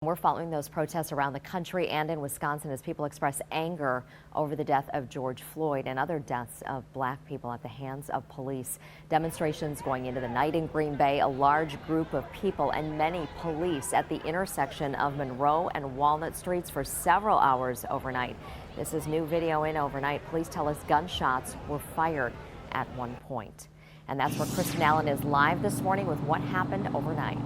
We're following those protests around the country and in Wisconsin as people express anger over the death of George Floyd and other deaths of black people at the hands of police. Demonstrations going into the night in Green Bay, a large group of people and many police at the intersection of Monroe and Walnut Streets for several hours overnight. This is new video in overnight. Police tell us gunshots were fired at one point. And that's where Kristen Allen is live this morning with what happened overnight.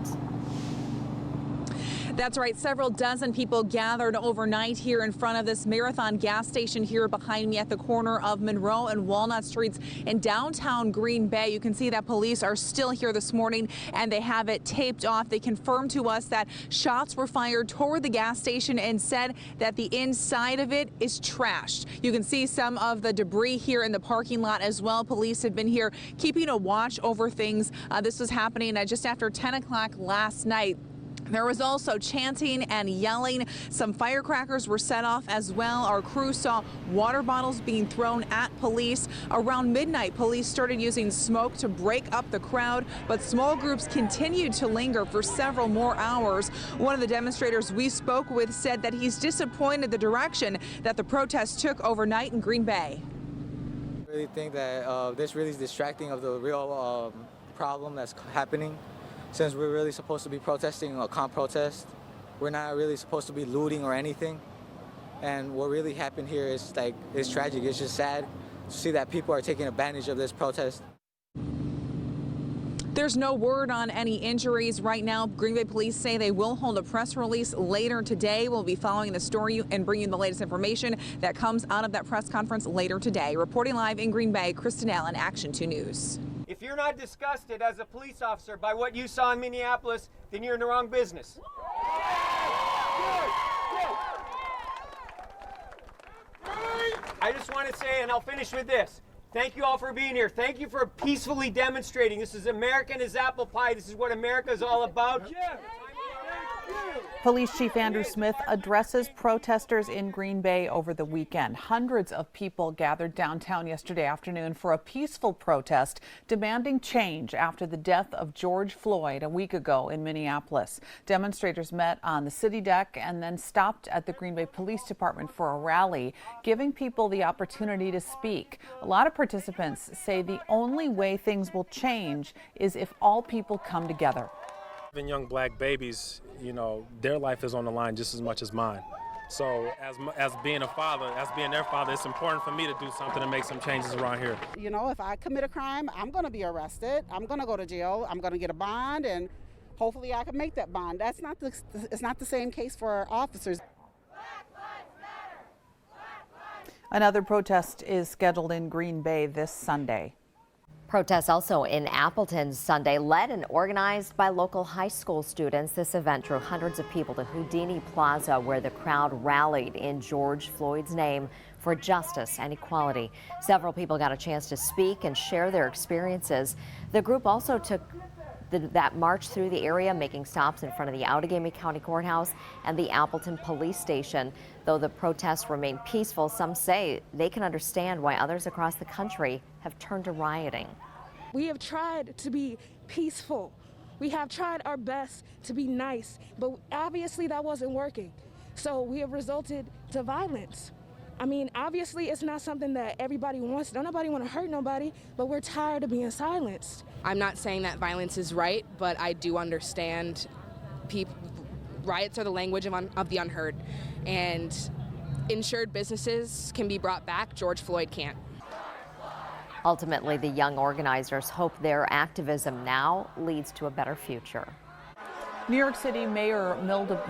That's right. Several dozen people gathered overnight here in front of this Marathon gas station here behind me at the corner of Monroe and Walnut Streets in downtown Green Bay. You can see that police are still here this morning and they have it taped off. They confirmed to us that shots were fired toward the gas station and said that the inside of it is trashed. You can see some of the debris here in the parking lot as well. Police have been here keeping a watch over things. This was happening just after 10 o'clock last night. There was also chanting and yelling. Some firecrackers were set off as well. Our crew saw water bottles being thrown at police. Around midnight, police started using smoke to break up the crowd, but small groups continued to linger for several more hours. One of the demonstrators we spoke with said that he's disappointed the direction that the protests took overnight in Green Bay. I really think that this really is distracting of the real problem that's happening. Since we're really supposed to be protesting a calm protest, we're not really supposed to be looting or anything. And what really happened here is it's tragic. It's just sad to see that people are taking advantage of this protest. There's no word on any injuries right now. Green Bay police say they will hold a press release later today. We'll be following the story and bringing the latest information that comes out of that press conference later today. Reporting live in Green Bay, Kristen Allen, Action 2 News. If you're not disgusted as a police officer by what you saw in Minneapolis, then you're in the wrong business. I just want to say, and I'll finish with this, thank you all for being here. Thank you for peacefully demonstrating. This is American as apple pie. This is what America is all about. Police Chief Andrew Smith addresses protesters in Green Bay over the weekend. Hundreds of people gathered downtown yesterday afternoon for a peaceful protest demanding change after the death of George Floyd a week ago in Minneapolis. Demonstrators met on the city deck and then stopped at the Green Bay Police Department for a rally, giving people the opportunity to speak. A lot of participants say the only way things will change is if all people come together. Even young black babies, you know, their life is on the line just as much as mine. So as being a father, as being their father, it's important for me to do something to make some changes around here. You know, if I commit a crime, I'm going to be arrested. I'm going to go to jail. I'm going to get a bond, and hopefully I can make that bond. It's not the same case for our officers. Another protest is scheduled in Green Bay this Sunday. Protests also in Appleton Sunday, led and organized by local high school students. This event drew hundreds of people to Houdini Plaza, where the crowd rallied in George Floyd's name for justice and equality. Several people got a chance to speak and share their experiences. The group also took that march through the area, making stops in front of the Outagamie County Courthouse and the Appleton Police Station. Though the protests remain peaceful, some say they can understand why others across the country have turned to rioting. We have tried to be peaceful. We have tried our best to be nice, but obviously that wasn't working. So we have resulted to violence. I mean, obviously it's not something that everybody wants. Don't nobody want to hurt nobody, but we're tired of being silenced. I'm not saying that violence is right, but I do understand riots are the language of the unheard, and insured businesses can be brought back. George Floyd can't. Ultimately, the young organizers hope their activism now leads to a better future. New York City Mayor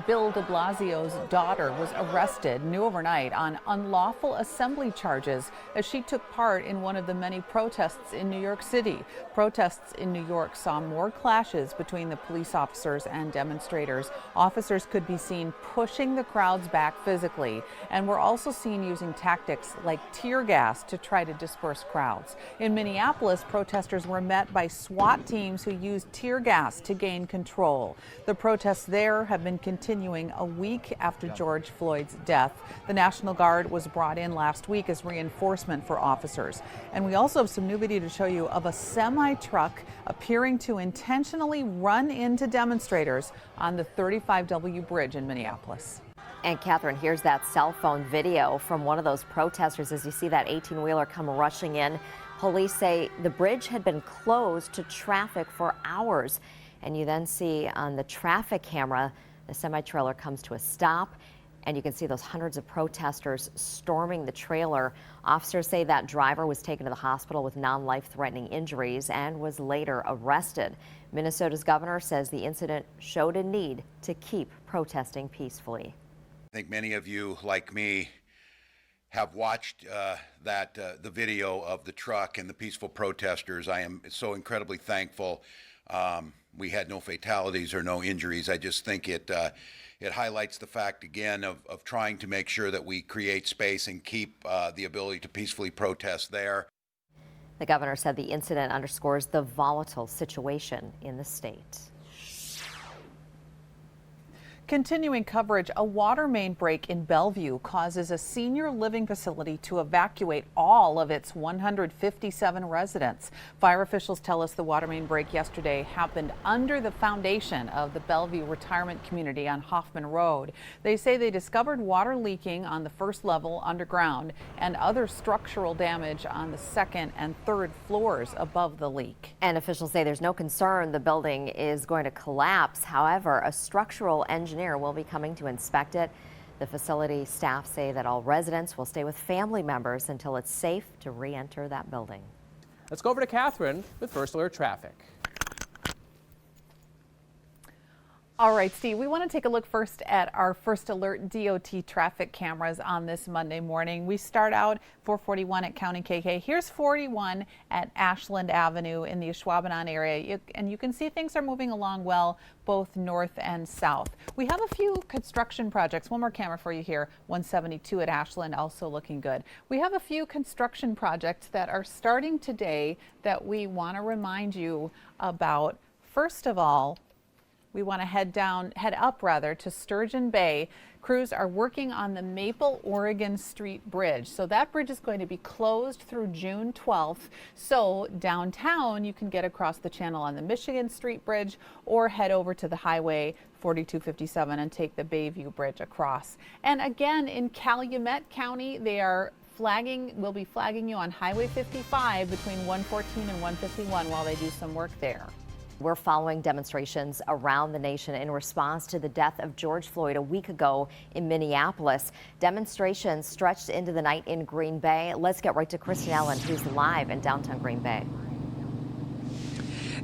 Bill de Blasio's daughter was arrested new overnight on unlawful assembly charges as she took part in one of the many protests in New York City. Protests in New York saw more clashes between the police officers and demonstrators. Officers could be seen pushing the crowds back physically and were also seen using tactics like tear gas to try to disperse crowds. In Minneapolis, protesters were met by SWAT teams who used tear gas to gain control. The protests there have been continuing a week after George Floyd's death. The National Guard was brought in last week as reinforcement for officers. And we also have some new video to show you of a semi-truck appearing to intentionally run into demonstrators on the 35W bridge in Minneapolis. And Catherine, here's that cell phone video from one of those protesters as you see that 18-wheeler come rushing in. Police say the bridge had been closed to traffic for hours. And you then see on the traffic camera, the semi-trailer comes to a stop, and you can see those hundreds of protesters storming the trailer. Officers say that driver was taken to the hospital with non-life-threatening injuries and was later arrested. Minnesota's governor says the incident showed a need to keep protesting peacefully. I think many of you, like me, have watched the video of the truck and the peaceful protesters. I am so incredibly thankful. We had no fatalities or no injuries. I just think it highlights the fact again of trying to make sure that we create space and keep the ability to peacefully protest there. The governor said the incident underscores the volatile situation in the state. Continuing coverage, a water main break in Bellevue causes a senior living facility to evacuate all of its 157 residents. Fire officials tell us the water main break yesterday happened under the foundation of the Bellevue retirement community on Hoffman Road. They say they discovered water leaking on the first level underground and other structural damage on the second and third floors above the leak. And officials say there's no concern the building is going to collapse. However, a structural engineer will be coming to inspect it. The facility staff say that all residents will stay with family members until it's safe to re-enter that building. Let's go over to Catherine with First Alert Traffic. All right, Steve, we want to take a look first at our First Alert DOT traffic cameras on this Monday morning. We start out 441 at County KK. Here's 41 at Ashland Avenue in the Ashwaubenon area. And you can see things are moving along well, both north and south. We have a few construction projects. One more camera for you here. 172 at Ashland, also looking good. We have a few construction projects that are starting today that we want to remind you about. First of all, we want to head up to Sturgeon Bay. Crews are working on the Maple Oregon Street Bridge. So that bridge is going to be closed through June 12th. So downtown, you can get across the channel on the Michigan Street Bridge or head over to the Highway 4257 and take the Bayview Bridge across. And again, in Calumet County, will be flagging you on Highway 55 between 114 and 151 while they do some work there. We're following demonstrations around the nation in response to the death of George Floyd a week ago in Minneapolis. Demonstrations stretched into the night in Green Bay. Let's get right to Kristen Allen, who's live in downtown Green Bay.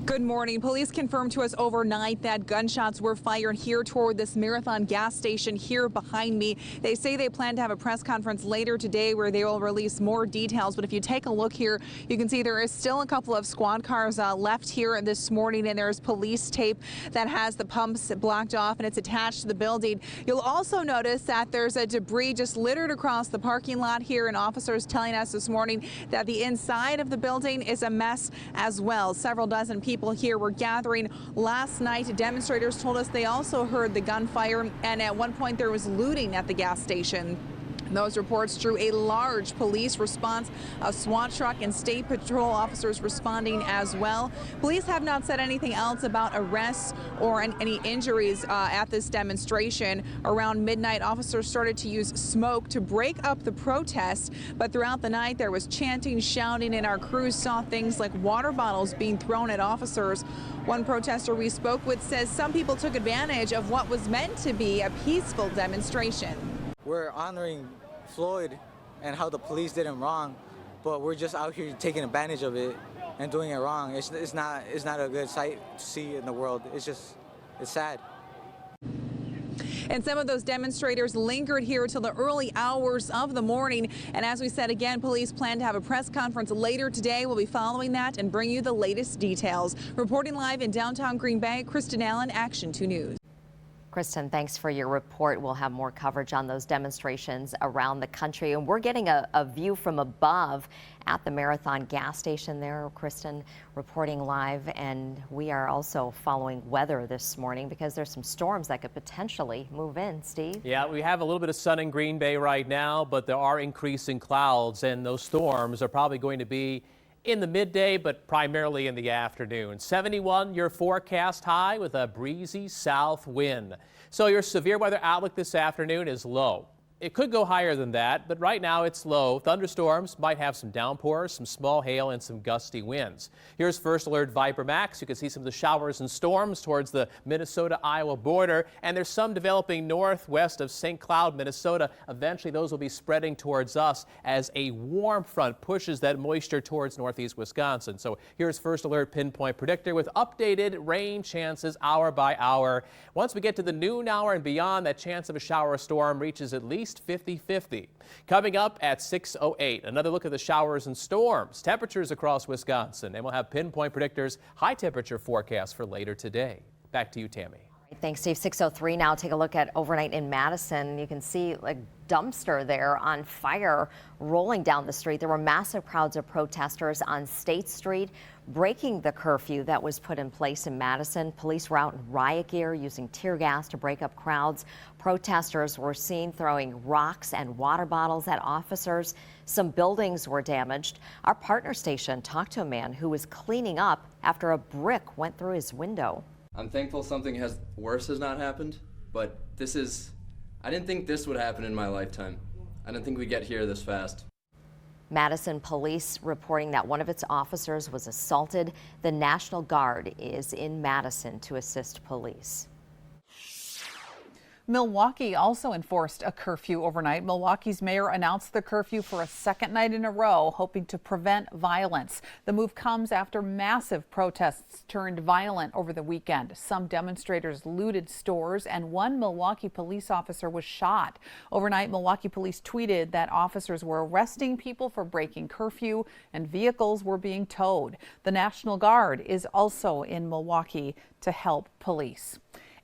Good morning. Police confirmed to us overnight that gunshots were fired here toward this Marathon gas station here behind me. They say they plan to have a press conference later today where they will release more details. But if you take a look here, you can see there is still a couple of squad cars left here this morning, and there's police tape that has the pumps blocked off and it's attached to the building. You'll also notice that there's a debris just littered across the parking lot here, and officers telling us this morning that the inside of the building is a mess as well. Several dozen people here were gathering last night. Demonstrators told us they also heard the gunfire, and at one point there was looting at the gas station. Those reports drew a large police response, a SWAT truck and state patrol officers responding as well. Police have not said anything else about arrests or any injuries at this demonstration. Around midnight, officers started to use smoke to break up the protest, but throughout the night there was chanting, shouting, and our crews saw things like water bottles being thrown at officers. One protester we spoke with says some people took advantage of what was meant to be a peaceful demonstration. We're honoring Floyd and how the police did him wrong, but we're just out here taking advantage of it and doing it wrong. It's not a good sight to see in the world. It's sad. And some of those demonstrators lingered here till the early hours of the morning. And as we said again, police plan to have a press conference later today. We'll be following that and bring you the latest details. Reporting live in downtown Green Bay, Kristen Allen, Action 2 News. Kristen, thanks for your report. We'll have more coverage on those demonstrations around the country. And we're getting a view from above at the Marathon gas station there. Kristen reporting live. And we are also following weather this morning because there's some storms that could potentially move in. Steve? Yeah, we have a little bit of sun in Green Bay right now, but there are increasing clouds, and those storms are probably going to be in the midday, but primarily in the afternoon. 71 your forecast high with a breezy south wind. So your severe weather outlook this afternoon is low. It could go higher than that, but right now it's low. Thunderstorms might have some downpours, some small hail, and some gusty winds. Here's First Alert VIPIR Max. You can see some of the showers and storms towards the Minnesota-Iowa border, and there's some developing northwest of St. Cloud, Minnesota. Eventually, those will be spreading towards us as a warm front pushes that moisture towards northeast Wisconsin. So here's First Alert Pinpoint Predictor with updated rain chances hour by hour. Once we get to the noon hour and beyond, that chance of a shower or storm reaches at least 50-50. Coming up at 6:08, another look at the showers and storms, temperatures across Wisconsin, and we'll have Pinpoint Predictor's high temperature forecast for later today. Back to you, Tammy. Thanks, Steve. 6:03 now. Take a look at overnight in Madison. You can see a dumpster there on fire rolling down the street. There were massive crowds of protesters on State Street breaking the curfew that was put in place in Madison. Police were out in riot gear using tear gas to break up crowds. Protesters were seen throwing rocks and water bottles at officers. Some buildings were damaged. Our partner station talked to a man who was cleaning up after a brick went through his window. I'm thankful something worse has not happened, but I didn't think this would happen in my lifetime. I didn't think we'd get here this fast. Madison police reporting that one of its officers was assaulted. The National Guard is in Madison to assist police. Milwaukee also enforced a curfew overnight. Milwaukee's mayor announced the curfew for a second night in a row, hoping to prevent violence. The move comes after massive protests turned violent over the weekend. Some demonstrators looted stores, and one Milwaukee police officer was shot. Overnight, Milwaukee police tweeted that officers were arresting people for breaking curfew and vehicles were being towed. The National Guard is also in Milwaukee to help police.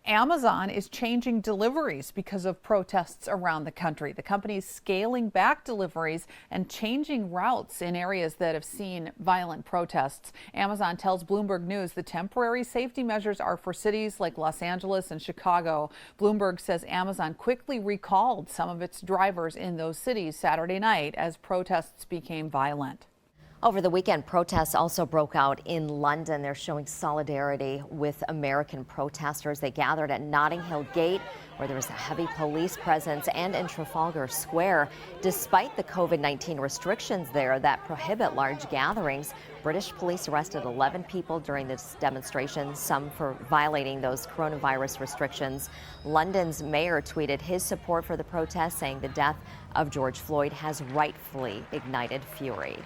Amazon is changing deliveries because of protests around the country. The company is scaling back deliveries and changing routes in areas that have seen violent protests. Amazon tells Bloomberg News the temporary safety measures are for cities like Los Angeles and Chicago. Bloomberg says Amazon quickly recalled some of its drivers in those cities Saturday night as protests became violent. Over the weekend, protests also broke out in London. They're showing solidarity with American protesters. They gathered at Notting Hill Gate, where there was a heavy police presence, and in Trafalgar Square. Despite the COVID-19 restrictions there that prohibit large gatherings, British police arrested 11 people during this demonstration, some for violating those coronavirus restrictions. London's mayor tweeted his support for the protest, saying the death of George Floyd has rightfully ignited fury.